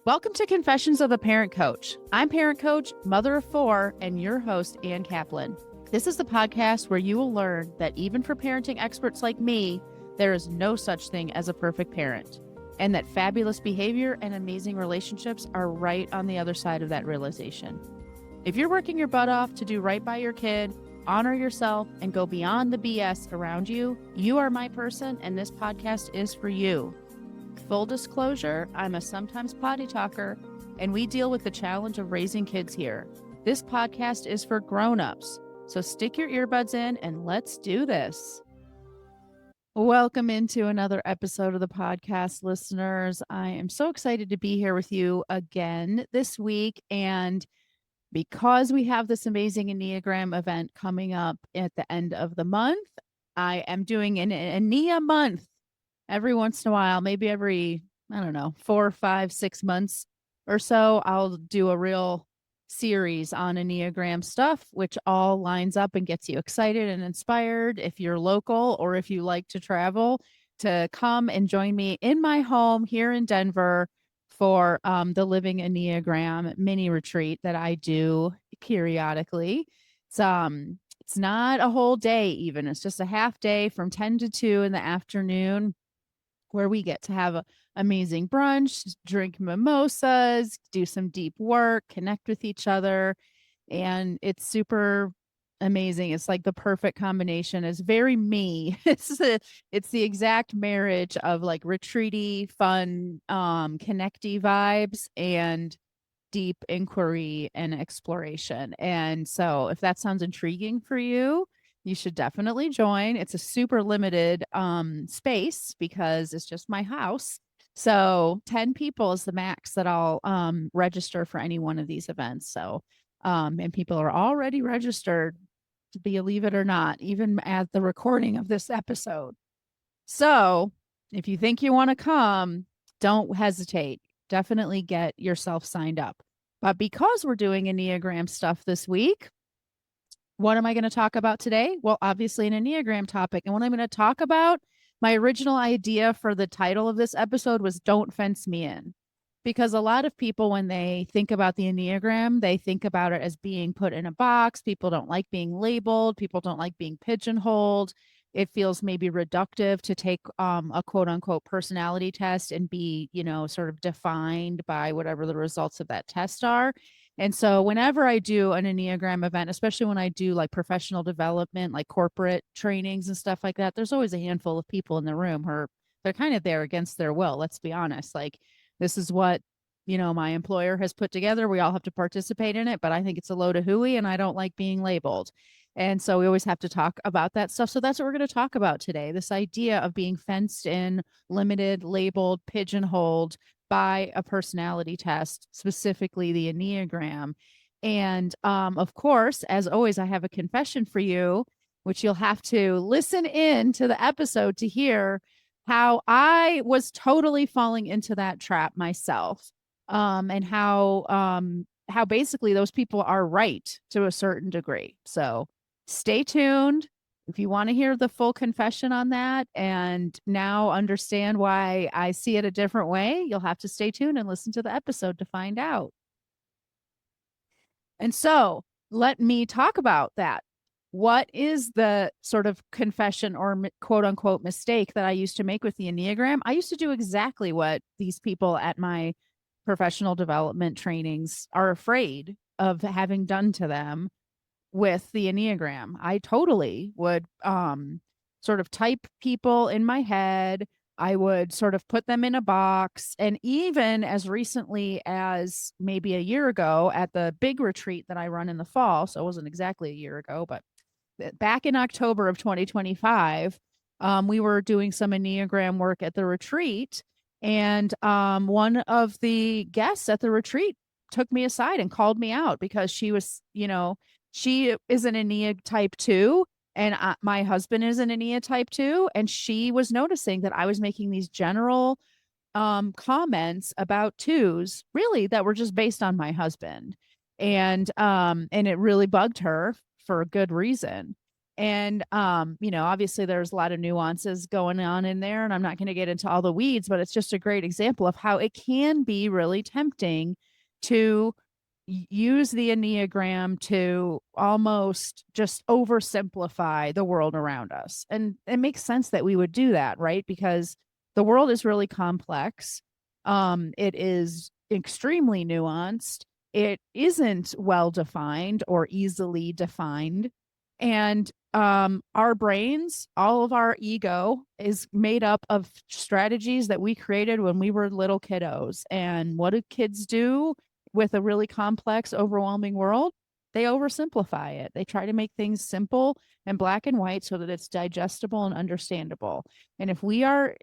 Welcome to Confessions of the Parent Coach. I'm parent coach, mother of four, and your host, Ann Kaplan. This is the podcast where you will learn that even for parenting experts like me, there is no such thing as a perfect parent, and that fabulous behavior and amazing relationships are right on the other side of that realization. If you're working your butt off to do right by your kid, honor yourself, and go beyond the BS around you, you are my person, and this podcast is for you. Full disclosure, I'm a sometimes potty talker, and we deal with the challenge of raising kids here. This podcast is for grown-ups, so stick your earbuds in and let's do this. Welcome into another episode of the podcast, listeners. I am so excited to be here with you again this week, and because we have this amazing Enneagram event coming up at the end of the month, I am doing an Ennea month. Every once in a while, maybe every, 4, 5, 6 months or so, I'll do a real series on Enneagram stuff, which all lines up and gets you excited and inspired if you're local or if you like to travel, to come and join me in my home here in Denver for the Living Enneagram mini retreat that I do periodically. It's not a whole day even. It's just a half day from 10 to 2 in the afternoon, where we get to have an amazing brunch, drink mimosas, do some deep work, connect with each other. And it's super amazing. It's like the perfect combination. It's very me. It's the exact marriage of like retreaty, fun, connecty vibes and deep inquiry and exploration. And so if that sounds intriguing for you, you should definitely join. It's a super limited space because it's just my house. So 10 people is the max that I'll register for any one of these events. So and people are already registered, believe it or not, even at the recording of this episode. So if you think you want to come, don't hesitate. Definitely get yourself signed up. But because we're doing Enneagram stuff this week, what am I going to talk about today? Well, obviously an Enneagram topic. And what I'm going to talk about, my original idea for the title of this episode was Don't Fence Me In. Because a lot of people, when they think about the Enneagram, they think about it as being put in a box. People don't like being labeled. People don't like being pigeonholed. It feels maybe reductive to take a quote unquote personality test and be, sort of defined by whatever the results of that test are. And so whenever I do an Enneagram event, especially when I do like professional development, like corporate trainings and stuff like that, there's always a handful of people in the room who they're kind of there against their will. Let's be honest. Like, this is what, my employer has put together. We all have to participate in it, but I think it's a load of hooey and I don't like being labeled. And so we always have to talk about that stuff. So that's what we're going to talk about today. This idea of being fenced in, limited, labeled, pigeonholed by a personality test, specifically the Enneagram. And of course, as always, I have a confession for you, which you'll have to listen in to the episode to hear how I was totally falling into that trap myself. And how basically those people are right to a certain degree. So stay tuned if you want to hear the full confession on that and now understand why I see it a different way. You'll have to stay tuned and listen to the episode to find out. And so let me talk about that. What is the sort of confession or quote unquote mistake that I used to make with the Enneagram? I used to do exactly what these people at my professional development trainings are afraid of having done to them with the Enneagram. I totally would sort of type people in my head. I would sort of put them in a box. And even as recently as maybe a year ago at the big retreat that I run in the fall, so it wasn't exactly a year ago, but back in October of 2025, we were doing some Enneagram work at the retreat. And one of the guests at the retreat took me aside and called me out because she was, she is an Ennea type 2 and my husband is an Ennea type 2. And she was noticing that I was making these general comments about twos really that were just based on my husband. And it really bugged her for a good reason. And, obviously there's a lot of nuances going on in there, and I'm not going to get into all the weeds, but it's just a great example of how it can be really tempting to use the Enneagram to almost just oversimplify the world around us. And it makes sense that we would do that, right? Because the world is really complex. It is extremely nuanced. It isn't well defined or easily defined. And our brains, all of our ego is made up of strategies that we created when we were little kiddos. And what do kids do with a really complex, overwhelming world? They oversimplify it. They try to make things simple and black and white so that it's digestible and understandable. And if we are,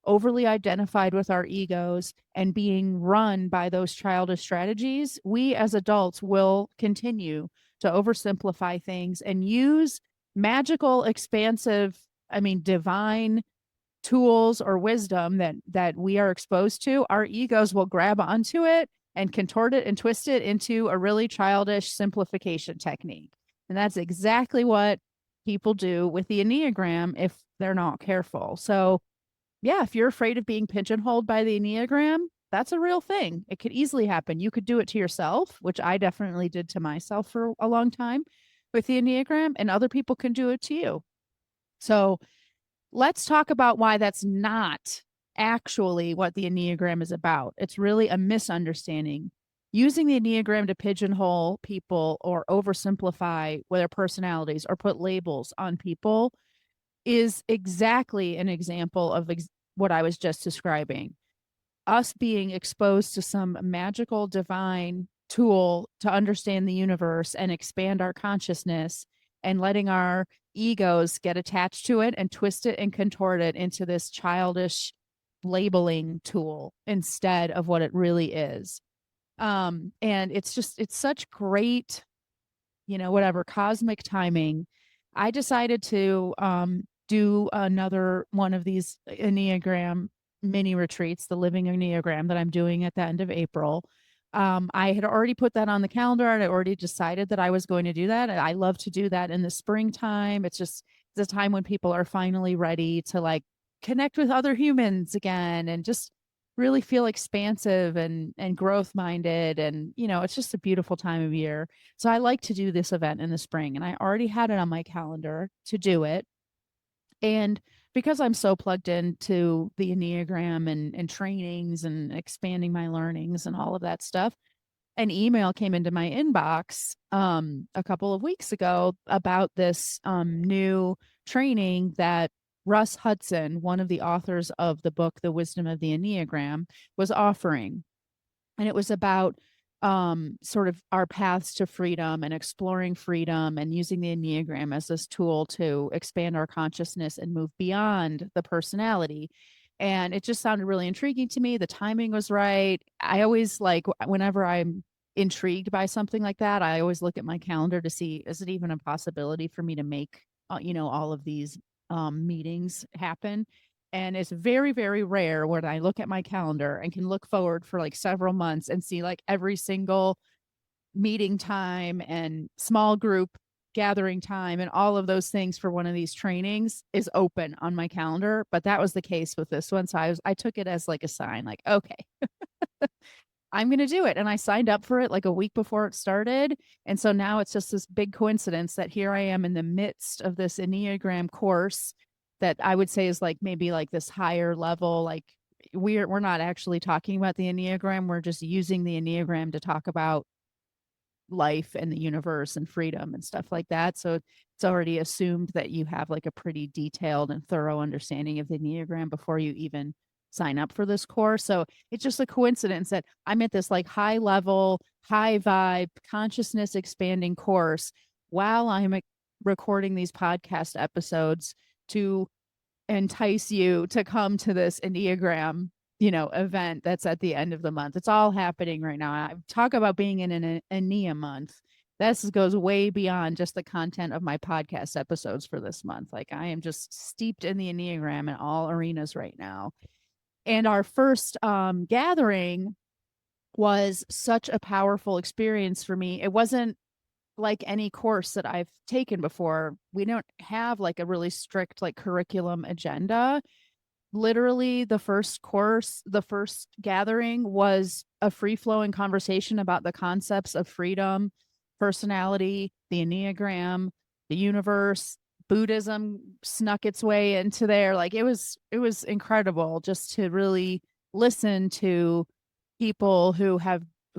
overly identified with our egos and being run by those childish strategies, we as adults will continue to oversimplify things and use magical, expansive, divine tools or wisdom that we are exposed to. Our egos will grab onto it and contort it and twist it into a really childish simplification technique. And that's exactly what people do with the Enneagram if they're not careful. So, yeah, if you're afraid of being pigeonholed by the Enneagram, that's a real thing. It could easily happen. You could do it to yourself, which I definitely did to myself for a long time with the Enneagram, and other people can do it to you. So, let's talk about why that's not actually what the Enneagram is about. It's really a misunderstanding. Using the Enneagram to pigeonhole people or oversimplify their personalities or put labels on people is exactly an example of what I was just describing. Us being exposed to some magical divine tool to understand the universe and expand our consciousness, and letting our egos get attached to it and twist it and contort it into this childish labeling tool instead of what it really is. And it's such great, whatever cosmic timing. I decided to do another one of these Enneagram mini retreats, the Living Enneagram, that I'm doing at the end of April. I had already put that on the calendar, and I already decided that I was going to do that. And I love to do that in the springtime. It's a time when people are finally ready to like connect with other humans again and just really feel expansive and growth minded. And, it's just a beautiful time of year. So I like to do this event in the spring, and I already had it on my calendar to do it. And because I'm so plugged into the Enneagram and trainings and expanding my learnings and all of that stuff, an email came into my inbox a couple of weeks ago about this new training that Russ Hudson, one of the authors of the book, The Wisdom of the Enneagram, was offering. And it was about sort of our paths to freedom and exploring freedom and using the Enneagram as this tool to expand our consciousness and move beyond the personality. And it just sounded really intriguing to me. The timing was right. I always like, whenever I'm intrigued by something like that, I always look at my calendar to see, is it even a possibility for me to make, all of these meetings happen? And it's very, very rare when I look at my calendar and can look forward for like several months and see like every single meeting time and small group gathering time and all of those things for one of these trainings is open on my calendar. But that was the case with this one. So I took it as like a sign, like, okay, I'm going to do it. And I signed up for it like a week before it started. And so now it's just this big coincidence that here I am in the midst of this Enneagram course that I would say is like maybe like this higher level. Like we're not actually talking about the Enneagram. We're just using the Enneagram to talk about life and the universe and freedom and stuff like that. So it's already assumed that you have like a pretty detailed and thorough understanding of the Enneagram before you even sign up for this course. So it's just a coincidence that I'm at this like high level, high vibe, consciousness expanding course while I'm recording these podcast episodes to entice you to come to this Enneagram, event that's at the end of the month. It's all happening right now. I talk about being in an Ennea month. This goes way beyond just the content of my podcast episodes for this month. Like I am just steeped in the Enneagram in all arenas right now. And our first gathering was such a powerful experience for me. It wasn't like any course that I've taken before, we don't have like a really strict like curriculum agenda. Literally the first gathering was a free flowing conversation about the concepts of freedom, personality, the Enneagram, the universe. Buddhism snuck its way into there. Like it was incredible just to really listen to people who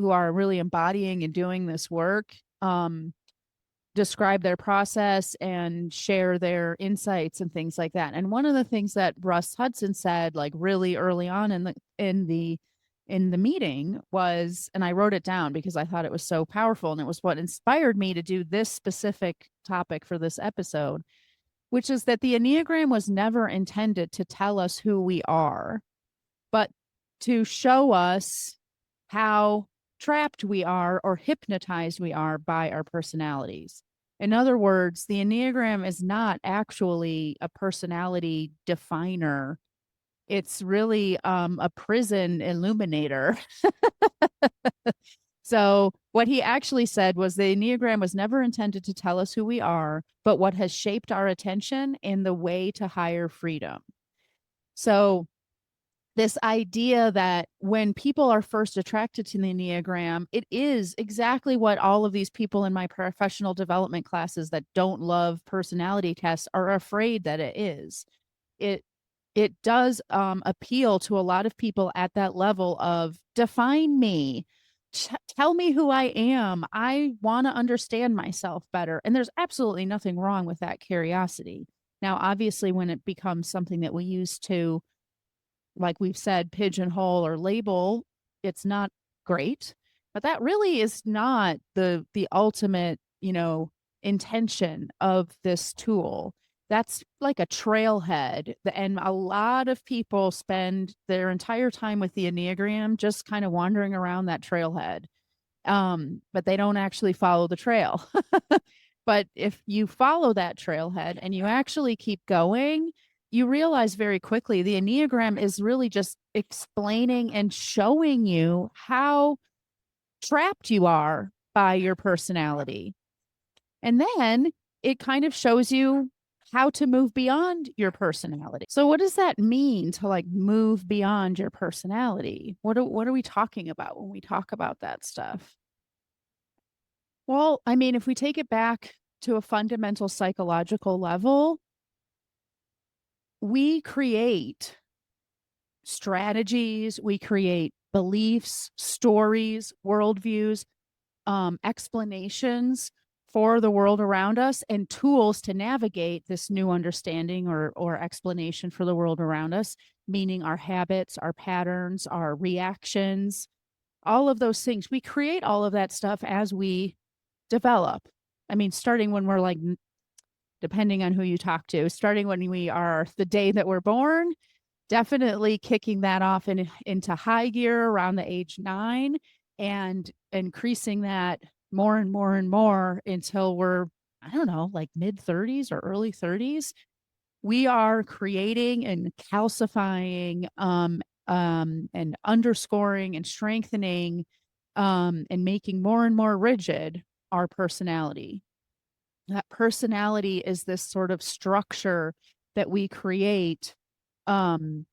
are really embodying and doing this work. Describe their process and share their insights and things like that. And one of the things that Russ Hudson said like really early on in the meeting was, and I wrote it down because I thought it was so powerful and it was what inspired me to do this specific topic for this episode, which is that the Enneagram was never intended to tell us who we are, but to show us how trapped we are or hypnotized we are by our personalities. In other words, the Enneagram is not actually a personality definer. It's really a prison illuminator. So, what he actually said was the Enneagram was never intended to tell us who we are, but what has shaped our attention in the way to higher freedom. So, this idea that when people are first attracted to the Enneagram, it is exactly what all of these people in my professional development classes that don't love personality tests are afraid that it is. It it does appeal to a lot of people at that level of define me, tell me who I am. I want to understand myself better, and there's absolutely nothing wrong with that curiosity. Now, obviously, when it becomes something that we use to, like we've said, pigeonhole or label, it's not great. But that really is not the ultimate, intention of this tool. That's like a trailhead. And a lot of people spend their entire time with the Enneagram just kind of wandering around that trailhead. But they don't actually follow the trail. But if you follow that trailhead and you actually keep going, you realize very quickly the Enneagram is really just explaining and showing you how trapped you are by your personality. And then it kind of shows you how to move beyond your personality. So what does that mean to like move beyond your personality? What are we talking about when we talk about that stuff? Well, I mean, if we take it back to a fundamental psychological level, we create strategies, we create beliefs, stories, worldviews, explanations for the world around us, and tools to navigate this new understanding or explanation for the world around us, meaning our habits, our patterns, our reactions, all of those things. We create all of that stuff as we develop. I mean, starting when we're like, depending on who you talk to, starting when we are the day that we're born, definitely kicking that off into high gear around the age 9 and increasing that more and more and more until we're, I don't know, like mid 30s or early 30s. We are creating and calcifying and underscoring and strengthening and making more and more rigid our personality. That personality is this sort of structure that we create in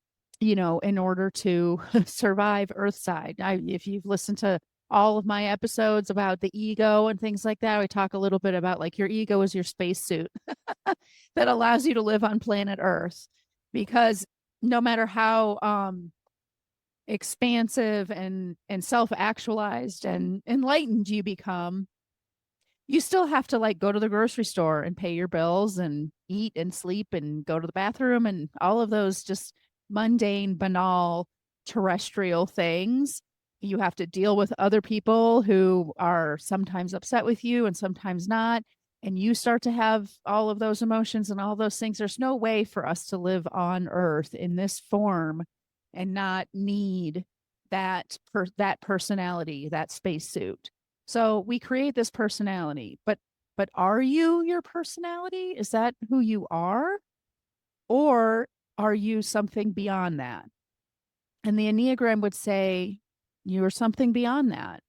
order to survive Earthside. If you've listened to all of my episodes about the ego and things like that, we talk a little bit about like your ego is your spacesuit that allows you to live on planet Earth. Because no matter how expansive and self-actualized and enlightened you become, you still have to like go to the grocery store and pay your bills and eat and sleep and go to the bathroom and all of those just mundane, banal, terrestrial things. You have to deal with other people who are sometimes upset with you and sometimes not. And you start to have all of those emotions and all those things. There's no way for us to live on Earth in this form and not need that personality, that spacesuit. So we create this personality, but are you your personality? Is that who you are? Or are you something beyond that? And the Enneagram would say you're something beyond that.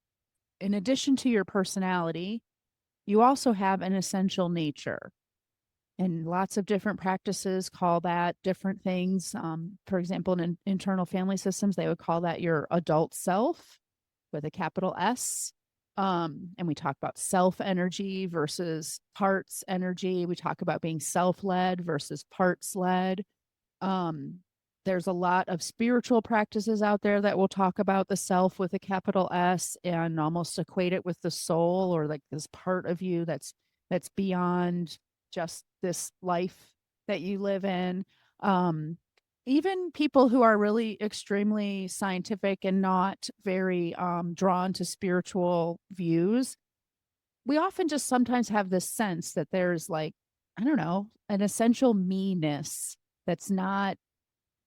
In addition to your personality, you also have an essential nature. And lots of different practices call that different things. For example, in internal family systems, they would call that your adult self with a capital S. And we talk about self energy versus parts energy. We talk about being self led versus parts led. Um, there's a lot of spiritual practices out there that will talk about the self with a capital S and almost equate it with the soul, or like this part of you that's beyond just this life that you live in. Um, Even people who are really extremely scientific and not very drawn to spiritual views, we often just sometimes have this sense that there's like, I don't know, an essential meanness that's not,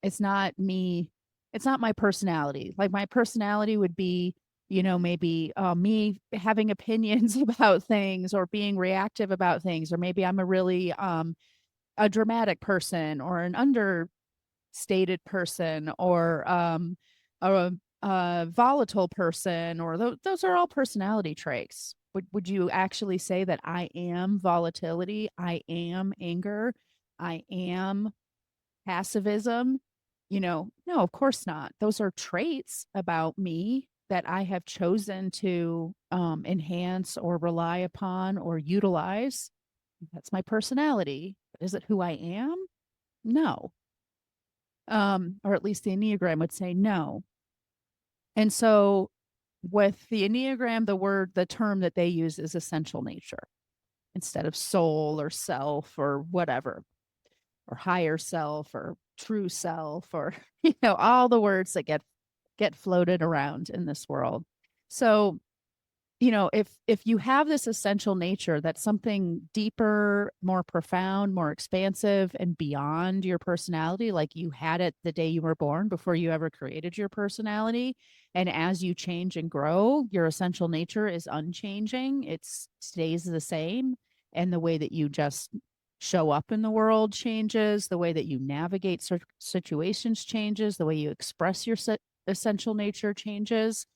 it's not me, it's not my personality. Like my personality would be, maybe me having opinions about things or being reactive about things, or maybe I'm a really a dramatic person or an understated person or a volatile person, or those are all personality traits. Would you actually say that I am volatility? I am anger. I am passivism? No, of course not. Those are traits about me that I have chosen to enhance or rely upon or utilize. That's my personality. But is it who I am? No. Or at least the Enneagram would say no. And so with the Enneagram, the term that they use is essential nature instead of soul or self or whatever, or higher self or true self, or all the words that get floated around in this world. So if you have this essential nature, that's something deeper, more profound, more expansive, and beyond your personality, like you had it the day you were born before you ever created your personality. And as you change and grow, your essential nature is unchanging. It stays the same. And the way that you just show up in the world changes, the way that you navigate situations changes, the way you express your essential nature changes.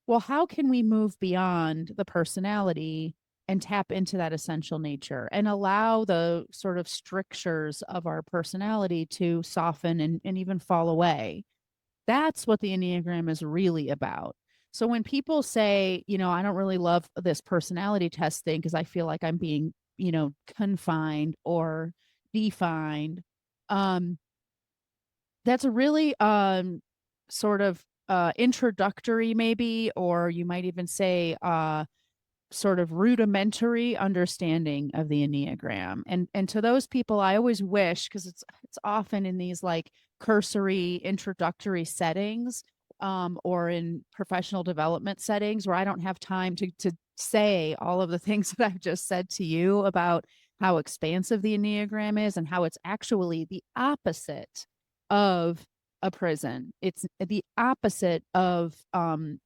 Well, how can we move beyond the personality and tap into that essential nature and allow the sort of strictures of our personality to soften and even fall away? That's what the Enneagram is really about. So when people say, I don't really love this personality test thing because I feel like I'm being, confined or defined, um, that's a really sort of introductory, maybe, or you might even say sort of rudimentary understanding of the Enneagram. And to those people, I always wish, because it's often in these like cursory introductory settings, or in professional development settings where I don't have time to say all of the things that I've just said to you about how expansive the Enneagram is and how it's actually the opposite of a prison. It's the opposite of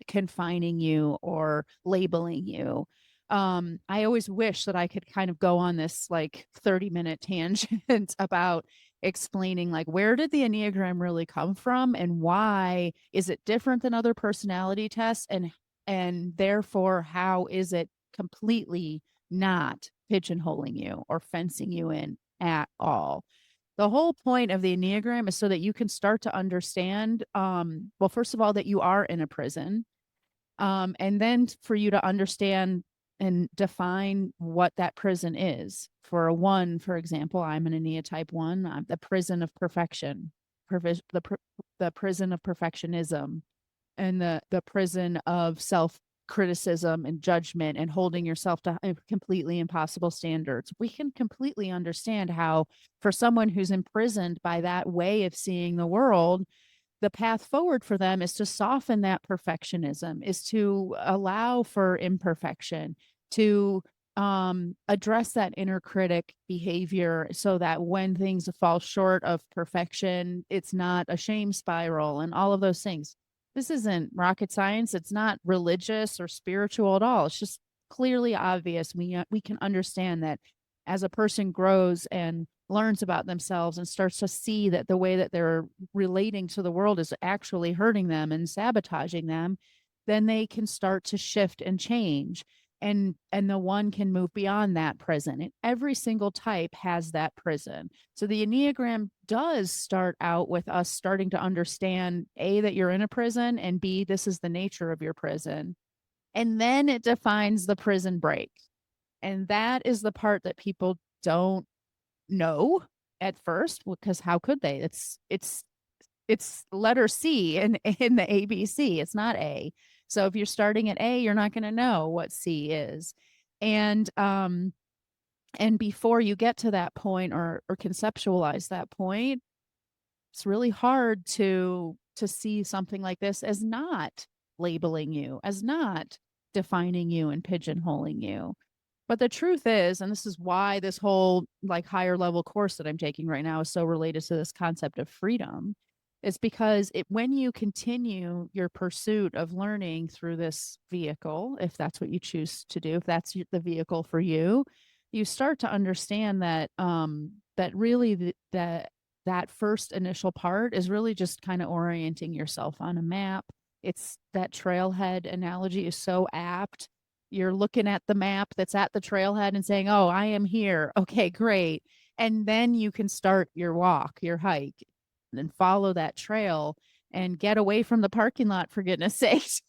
confining you or labeling you. I always wish that I could kind of go on this like 30-minute tangent about explaining like where did the Enneagram really come from and why is it different than other personality tests, and therefore how is it completely not pigeonholing you or fencing you in at all. The whole point of the Enneagram is so that you can start to understand, well, first of all, that you are in a prison. And then for you to understand and define what that prison is. For a one, for example, I'm an Enneatype type one. I'm the prison of perfection, the prison of perfectionism, and the prison of self criticism and judgment and holding yourself to completely impossible standards. We can completely understand how, for someone who's imprisoned by that way of seeing the world, the path forward for them is to soften that perfectionism, is to allow for imperfection, to address that inner critic behavior so that when things fall short of perfection, it's not a shame spiral and all of those things. This isn't rocket science. It's not religious or spiritual at all. It's just clearly obvious. We can understand that as a person grows and learns about themselves and starts to see that the way that they're relating to the world is actually hurting them and sabotaging them, then they can start to shift and change. and the one can move beyond that prison, and every single type has that prison. So the Enneagram does start out with us starting to understand, A, that you're in a prison, and B, this is the nature of your prison. And then it defines the prison break, and that is the part that people don't know at first, because how could they? It's letter C in the ABC. It's not A. So if you're starting at A, you're not going to know what C is. And before you get to that point, or conceptualize that point, it's really hard to see something like this as not labeling you, as not defining you and pigeonholing you. But the truth is, and this is why this whole like higher level course that I'm taking right now is so related to this concept of freedom, is because when you continue your pursuit of learning through this vehicle, if that's what you choose to do, if that's the vehicle for you, you start to understand that that really that first initial part is really just kind of orienting yourself on a map. It's that trailhead analogy is so apt. You're looking at the map that's at the trailhead and saying, "Oh, I am here. Okay, great." And then you can start your walk, your hike, and follow that trail and get away from the parking lot, for goodness sakes.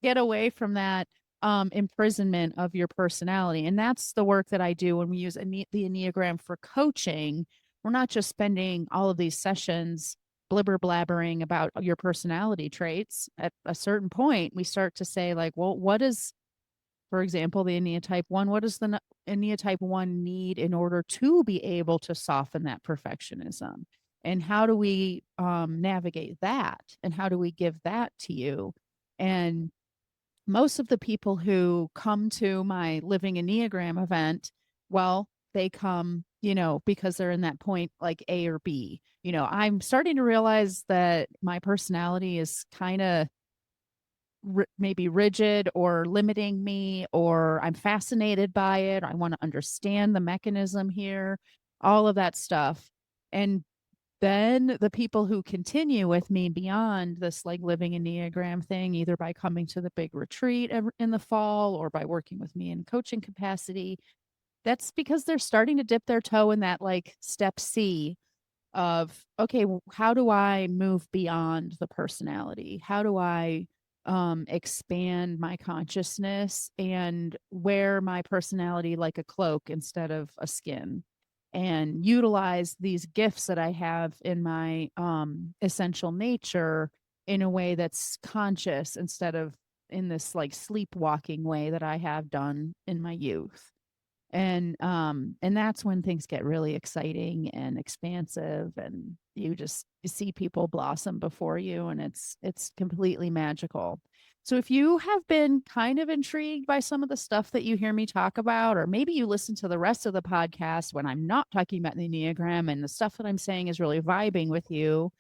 Get away from that imprisonment of your personality. And that's the work that I do when we use the Enneagram for coaching. We're not just spending all of these sessions blibber blabbering about your personality traits. At a certain point, we start to say, like, well, what is, for example, the Ennea type 1, what does the Ennea type 1 need in order to be able to soften that perfectionism? And how do we navigate that? And how do we give that to you? And most of the people who come to my Living Enneagram event, well, they come, because they're in that point like A or B. I'm starting to realize that my personality is kind of maybe rigid or limiting me, or I'm fascinated by it. I want to understand the mechanism here, all of that stuff. And then the people who continue with me beyond this like Living Enneagram thing, either by coming to the big retreat in the fall or by working with me in coaching capacity, that's because they're starting to dip their toe in that like step C of, okay, how do I move beyond the personality? How do I expand my consciousness and wear my personality like a cloak instead of a skin, and utilize these gifts that I have in my essential nature in a way that's conscious instead of in this like sleepwalking way that I have done in my youth. And that's when things get really exciting and expansive, and you see people blossom before you, and it's completely magical. So if you have been kind of intrigued by some of the stuff that you hear me talk about, or maybe you listen to the rest of the podcast when I'm not talking about the Enneagram and the stuff that I'm saying is really vibing with you,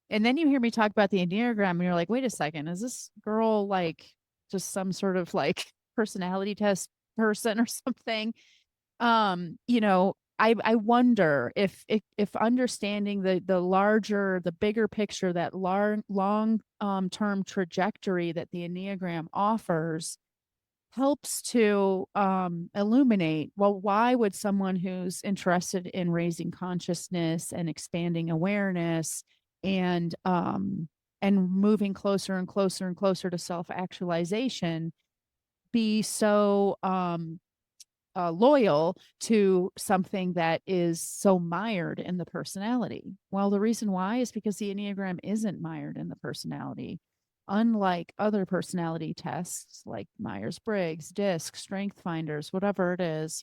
and then you hear me talk about the Enneagram and you're like, wait a second, is this girl like just some sort of like personality test person or something? I wonder if understanding the larger, the bigger picture, that long term trajectory that the Enneagram offers helps to illuminate, well, why would someone who's interested in raising consciousness and expanding awareness and moving closer and closer and closer to self-actualization be so loyal to something that is so mired in the personality? Well, the reason why is because the Enneagram isn't mired in the personality. Unlike other personality tests like Myers-Briggs, DISC, Strength Finders, whatever it is,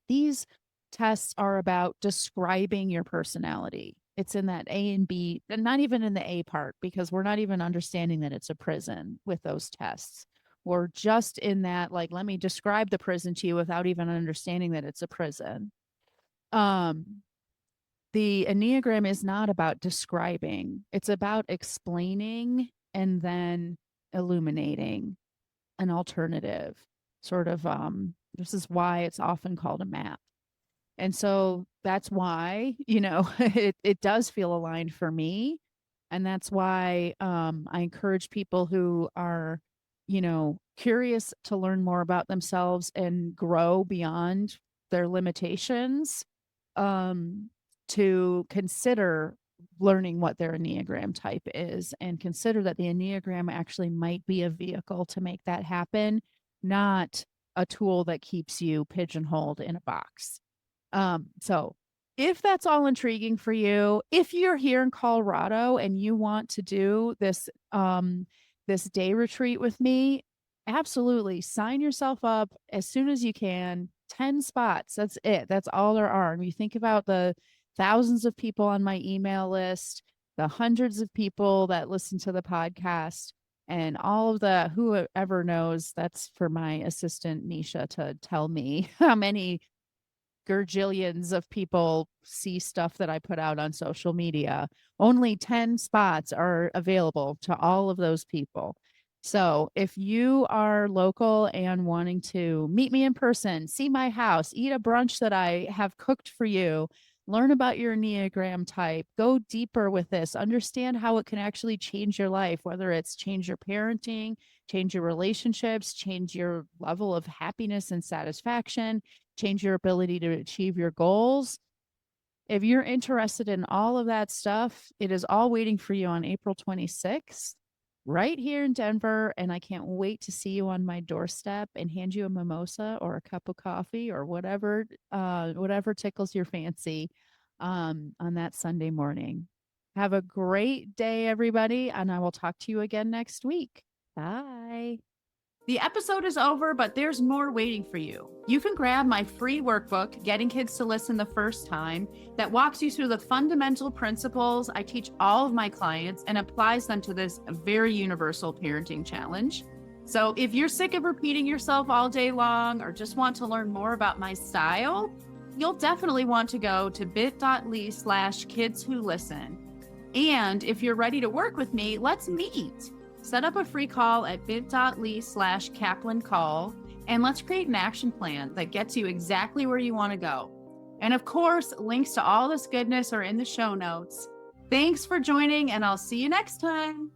these tests are about describing your personality. It's in that A and B, and not even in the A part, because we're not even understanding that it's a prison with those tests. We're just in that, like, let me describe the prison to you without even understanding that it's a prison. Um, the Enneagram is not about describing, it's about explaining and then illuminating an alternative sort of. This is why it's often called a map. And so that's why, it does feel aligned for me. And that's why I encourage people who are curious to learn more about themselves and grow beyond their limitations, to consider learning what their Enneagram type is, and consider that the Enneagram actually might be a vehicle to make that happen, not a tool that keeps you pigeonholed in a box. So if that's all intriguing for you, if you're here in Colorado and you want to do this day retreat with me, absolutely sign yourself up as soon as you can. 10 spots. That's it. That's all there are. And you think about the thousands of people on my email list, the hundreds of people that listen to the podcast, and all of the whoever knows. That's for my assistant Nisha to tell me how many gurgillions of people see stuff that I put out on social media. Only 10 spots are available to all of those people. So if you are local and wanting to meet me in person, see my house, eat a brunch that I have cooked for you, learn about your Enneagram type, go deeper with this, understand how it can actually change your life, whether it's change your parenting, change your relationships, change your level of happiness and satisfaction, change your ability to achieve your goals. If you're interested in all of that stuff, it is all waiting for you on April 26th, right here in Denver. And I can't wait to see you on my doorstep and hand you a mimosa or a cup of coffee or whatever tickles your fancy on that Sunday morning. Have a great day, everybody, and I will talk to you again next week. Bye. The episode is over, but there's more waiting for you. You can grab my free workbook, Getting Kids to Listen the First Time, that walks you through the fundamental principles I teach all of my clients and applies them to this very universal parenting challenge. So if you're sick of repeating yourself all day long or just want to learn more about my style, you'll definitely want to go to bit.ly/kidswholisten. And if you're ready to work with me, let's meet. Set up a free call at bit.ly/Kaplan call, and let's create an action plan that gets you exactly where you want to go. And of course, links to all this goodness are in the show notes. Thanks for joining, and I'll see you next time.